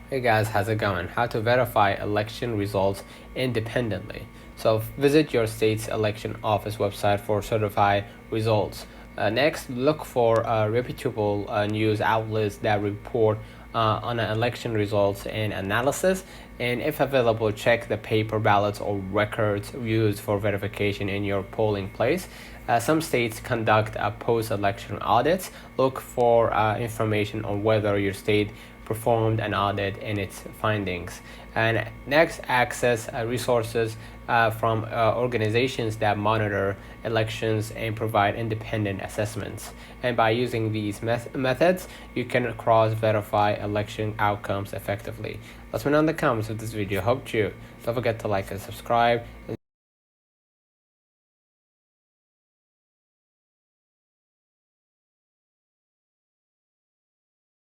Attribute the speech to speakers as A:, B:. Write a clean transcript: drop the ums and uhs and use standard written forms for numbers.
A: Hey guys, how's it going? How to verify election results independently. So visit your state's election office website for certified results. Next, look for reputable news outlets that report on election results and analysis. And if available, check the paper ballots or records used for verification in your polling place. Some states conduct post-election audits. Look for information on whether your state performed an audit and its findings. And next, access resources from organizations that monitor elections and provide independent assessments. And by using these methods, you can cross-verify election outcomes effectively. Let me know in the comments of this video helped you. Don't forget to like and subscribe, and